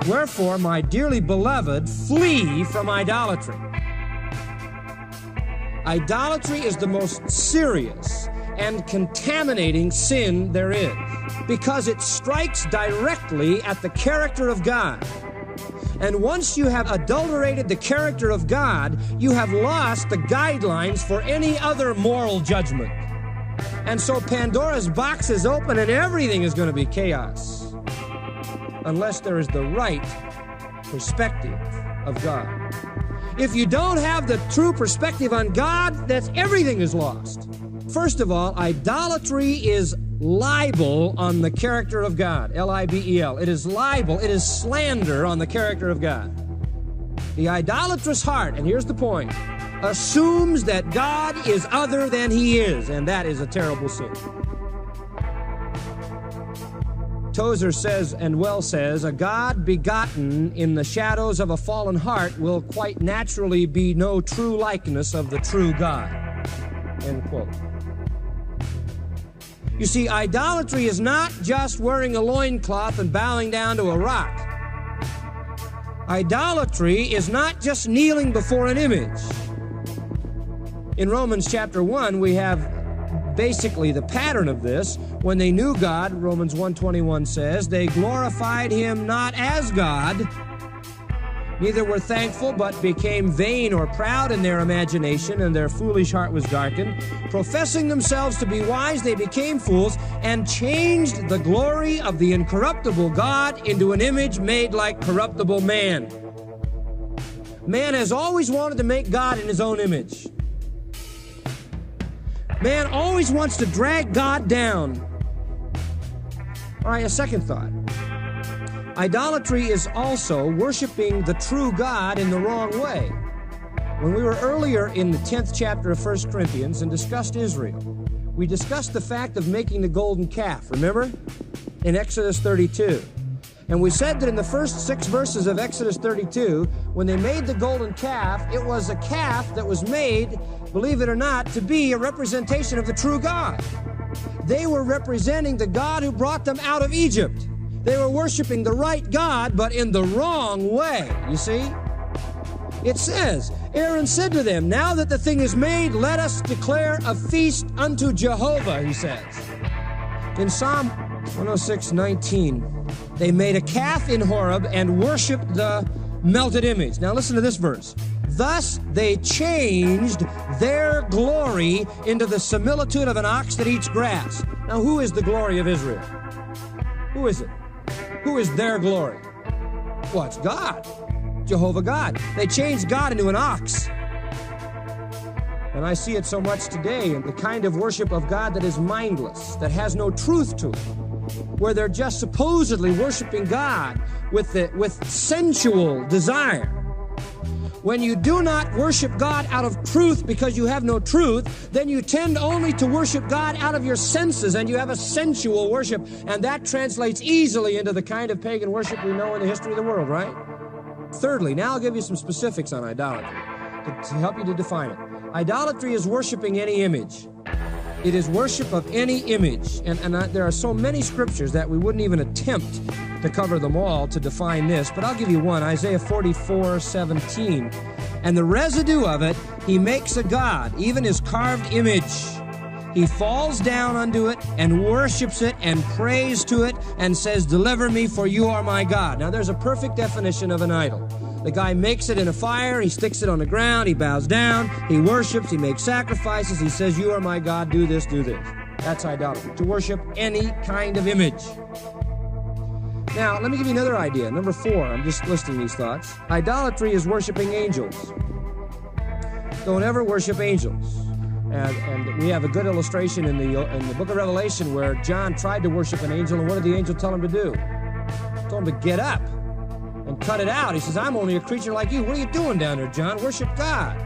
Wherefore, my dearly beloved, flee from idolatry. Idolatry is the most serious and contaminating sin there is, because it strikes directly at the character of God. And once you have adulterated the character of God, you have lost the guidelines for any other moral judgment. And so Pandora's box is open and everything is going to be chaos, unless there is the right perspective of God. If you don't have the true perspective on God, everything is lost. First of all, idolatry is libel on the character of God. L-I-B-E-L. It is libel, it is slander on the character of God. The idolatrous heart, and here's the point, assumes that God is other than He is, and that is a terrible sin. Tozer says, and well says, a God begotten in the shadows of a fallen heart will quite naturally be no true likeness of the true God. End quote. You see, idolatry is not just wearing a loincloth and bowing down to a rock. Idolatry is not just kneeling before an image. In Romans chapter 1, we have basically the pattern of this. When they knew God, Romans 1:21 says, they glorified Him not as God, neither were thankful, but became vain or proud in their imagination, and their foolish heart was darkened. Professing themselves to be wise, they became fools, and changed the glory of the incorruptible God into an image made like corruptible man. Man has always wanted to make God in his own image. Man always wants to drag God down. All right, a second thought. Idolatry is also worshiping the true God in the wrong way. When we were earlier in the 10th chapter of 1 Corinthians and discussed Israel, we discussed the fact of making the golden calf, remember? In Exodus 32. And we said that in the first 6 verses of Exodus 32, when they made the golden calf, it was a calf that was made, believe it or not, to be a representation of the true God. They were representing the God who brought them out of Egypt. They were worshiping the right God, but in the wrong way, you see? It says, Aaron said to them, now that the thing is made, let us declare a feast unto Jehovah, he says. In Psalm 106:19, they made a calf in Horeb and worshiped the melted image. Now listen to this verse. Thus they changed their glory into the similitude of an ox that eats grass. Now who is the glory of Israel? Who is it? Who is their glory? Well, it's God. Jehovah God. They changed God into an ox. And I see it so much today in the kind of worship of God that is mindless, that has no truth to it, where they're just supposedly worshiping God with sensual desire. When you do not worship God out of truth because you have no truth, then you tend only to worship God out of your senses, and you have a sensual worship, and that translates easily into the kind of pagan worship we know in the history of the world, right? Thirdly, now I'll give you some specifics on idolatry to help you to define it. Idolatry is worshiping any image. It is worship of any image. And there are so many scriptures that we wouldn't even attempt to cover them all to define this, but I'll give you one, Isaiah 44:17. And the residue of it, he makes a god, even his carved image. He falls down unto it and worships it and prays to it and says, deliver me, for you are my God. Now there's a perfect definition of an idol. The guy makes it in a fire, he sticks it on the ground, he bows down, he worships, he makes sacrifices, he says, you are my God, do this, do this. That's idolatry, to worship any kind of image. Now, let me give you another idea. Number 4, I'm just listing these thoughts. Idolatry is worshiping angels. Don't ever worship angels. And we have a good illustration in the book of Revelation where John tried to worship an angel, and what did the angel tell him to do? He told him to get up and cut it out. He says, I'm only a creature like you. What are you doing down there, John? Worship God.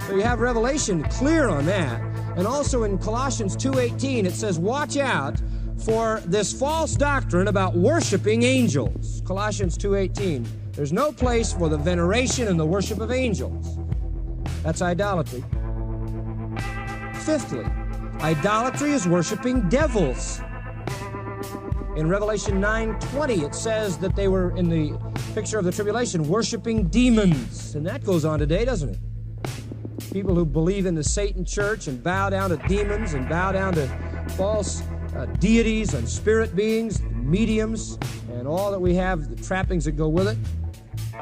So you have Revelation clear on that. And also in Colossians 2:18, it says, watch out for this false doctrine about worshiping angels. Colossians 2:18. There's no place for the veneration and the worship of angels. That's idolatry. Fifthly, idolatry is worshiping devils. In Revelation 9:20, it says that they were, in the picture of the tribulation, worshiping demons. And that goes on today, doesn't it? People who believe in the Satan church and bow down to demons and bow down to false deities and spirit beings, mediums, and all that we have, the trappings that go with it.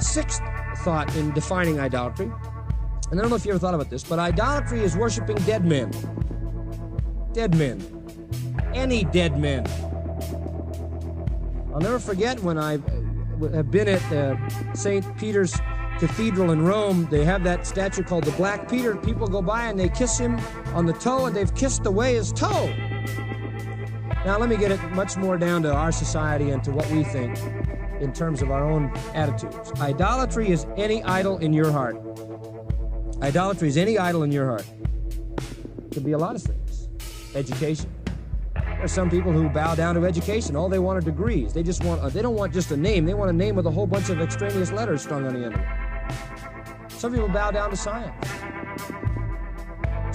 Sixth thought in defining idolatry, and I don't know if you ever thought about this, but idolatry is worshiping dead men. Dead men. Any dead men. I'll never forget when I have been at St. Peter's Cathedral in Rome. They have that statue called the Black Peter. People go by and they kiss him on the toe, and they've kissed away his toe. Now, let me get it much more down to our society and to what we think in terms of our own attitudes. Idolatry is any idol in your heart. Idolatry is any idol in your heart. It could be a lot of things. Education. There are some people who bow down to education. All they want are degrees. They don't want just a name. They want a name with a whole bunch of extraneous letters strung on the end of it. Some people bow down to science.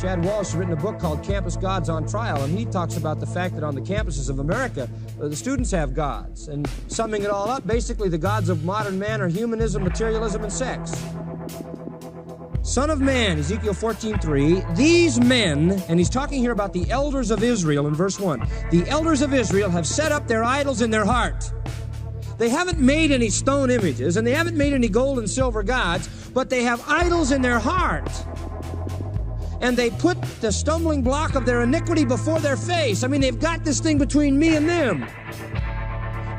Chad Walsh has written a book called Campus Gods on Trial, and he talks about the fact that on the campuses of America, the students have gods. And summing it all up, basically the gods of modern man are humanism, materialism, and sex. Son of man, Ezekiel 14:3, these men, and he's talking here about the elders of Israel in verse 1, the elders of Israel have set up their idols in their heart. They haven't made any stone images, and they haven't made any gold and silver gods, but they have idols in their heart. And they put the stumbling block of their iniquity before their face. I mean, they've got this thing between me and them.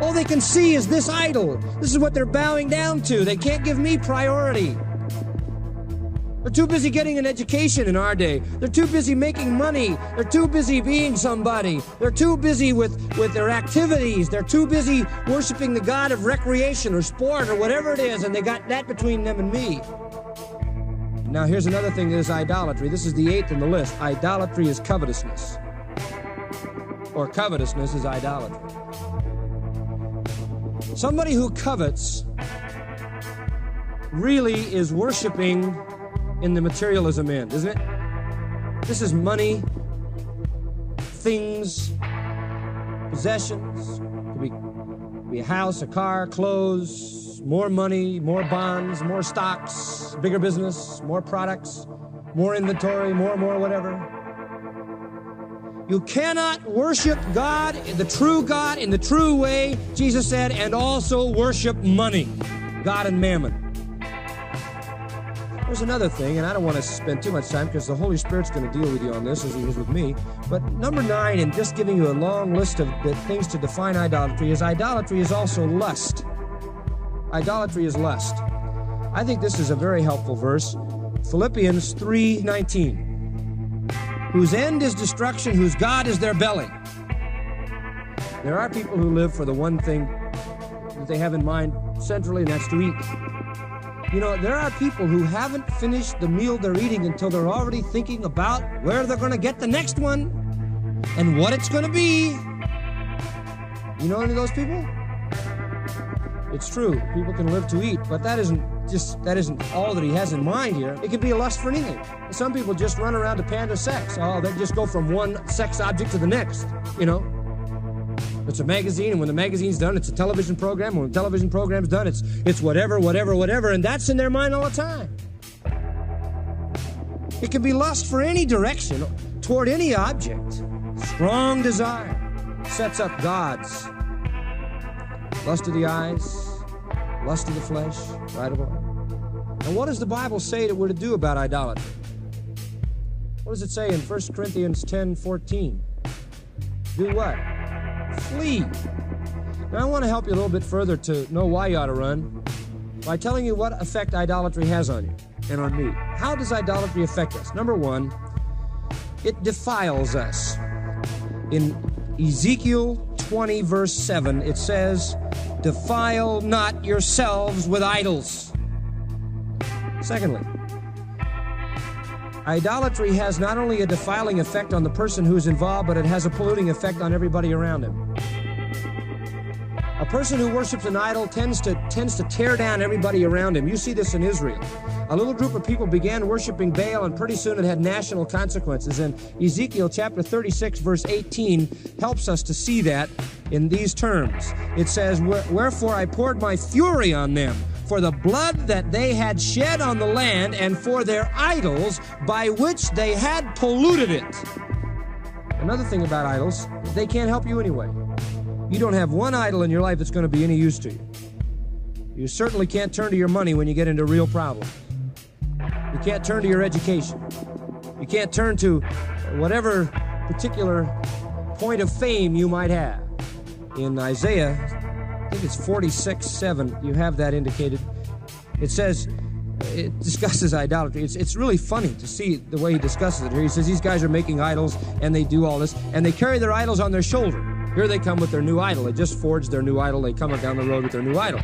All they can see is this idol. This is what they're bowing down to. They can't give me priority. They're too busy getting an education in our day. They're too busy making money. They're too busy being somebody. They're too busy with their activities. They're too busy worshiping the god of recreation or sport or whatever it is, and they got that between them and me. Now, here's another thing that is idolatry. This is the 8th in the list. Idolatry is covetousness. Or covetousness is idolatry. Somebody who covets really is worshiping in the materialism end, isn't it? This is money, things, possessions. It could be a house, a car, clothes, more money, more bonds, more stocks, bigger business, more products, more inventory, more whatever. You cannot worship God, the true God, in the true way, Jesus said, and also worship money, God and mammon. There's another thing, and I don't want to spend too much time because the Holy Spirit's going to deal with you on this as he is with me. But number 9, and just giving you a long list of the things to define idolatry is also lust. Idolatry is lust. I think this is a very helpful verse. Philippians 3:19. Whose end is destruction, whose God is their belly. There are people who live for the one thing that they have in mind centrally, and that's to eat. You know, there are people who haven't finished the meal they're eating until they're already thinking about where they're going to get the next one and what it's going to be. You know any of those people? It's true. People can live to eat, but that isn't all that he has in mind here. It can be a lust for anything. Some people just run around to pander sex. Oh, they just go from one sex object to the next, you know. It's a magazine, and when the magazine's done, it's a television program. When the television program's done, it's whatever, and that's in their mind all the time. It can be lust for any direction, toward any object. Strong desire sets up gods. Lust of the eyes, lust of the flesh, pride of life. And what does the Bible say that we're to do about idolatry? What does it say in 1 Corinthians 10:14? Do what? Flee. Now, I want to help you a little bit further to know why you ought to run by telling you what effect idolatry has on you and on me. How does idolatry affect us? Number 1, it defiles us. In Ezekiel 20, verse 7, it says, defile not yourselves with idols. Secondly, idolatry has not only a defiling effect on the person who's involved, but it has a polluting effect on everybody around him. A person who worships an idol tends to tear down everybody around him. You see this in Israel. a little group of people began worshiping Baal, and pretty soon it had national consequences. And Ezekiel chapter 36, verse 18 helps us to see that in these terms. It says, "Wherefore I poured my fury on them, for the blood that they had shed on the land, and for their idols by which they had polluted it." Another thing about idols, they can't help you anyway. You don't have one idol in your life that's going to be any use to you. You certainly can't turn to your money when you get into real problems. You can't turn to your education. You can't turn to whatever particular point of fame you might have. In Isaiah, I think it's 46:7, you have that indicated. It says, it discusses idolatry. It's really funny to see the way he discusses it here. He says these guys are making idols, and they do all this, and they carry their idols on their shoulder. Here they come with their new idol. They just forged their new idol. They come down the road with their new idol.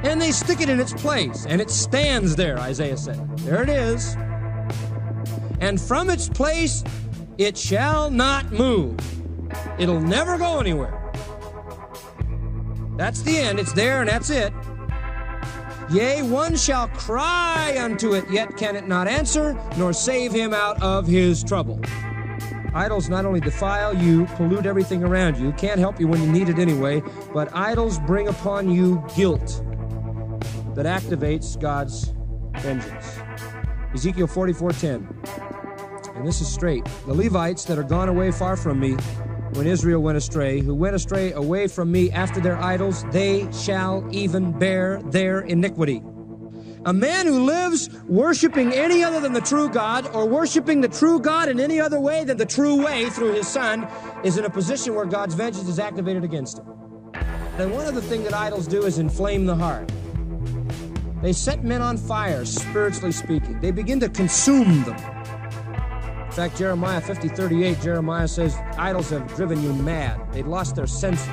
And they stick it in its place, and it stands there, Isaiah said. There it is. And from its place it shall not move. It'll never go anywhere. That's the end. It's there, and that's it. Yea, one shall cry unto it, yet can it not answer, nor save him out of his trouble. Idols not only defile you, pollute everything around you, can't help you when you need it anyway, but idols bring upon you guilt that activates God's vengeance. Ezekiel 44:10. And this is straight. The Levites that are gone away far from me, when Israel went astray, who went astray away from me after their idols, they shall even bear their iniquity. A man who lives worshiping any other than the true God, or worshiping the true God in any other way than the true way through his Son, is in a position where God's vengeance is activated against him. And one other thing that idols do is inflame the heart. They set men on fire, spiritually speaking. They begin to consume them. In fact, Jeremiah 50:38, Jeremiah says, idols have driven you mad. They've lost their senses.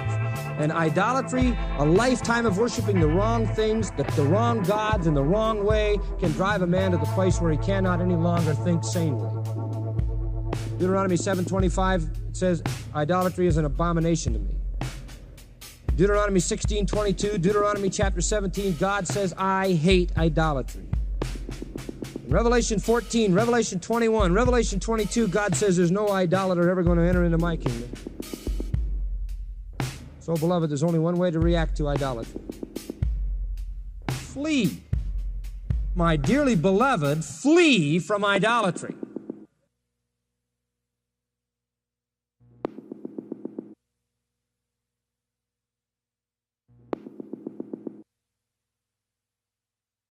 And idolatry, a lifetime of worshiping the wrong things, the wrong gods in the wrong way, can drive a man to the place where he cannot any longer think sanely. Deuteronomy 7:25, it says, idolatry is an abomination to me. Deuteronomy 16:22, Deuteronomy chapter 17, God says, I hate idolatry. Revelation 14, Revelation 21, Revelation 22, God says there's no idolater ever going to enter into my kingdom. So, beloved, there's only one way to react to idolatry. Flee. My dearly beloved, flee from idolatry.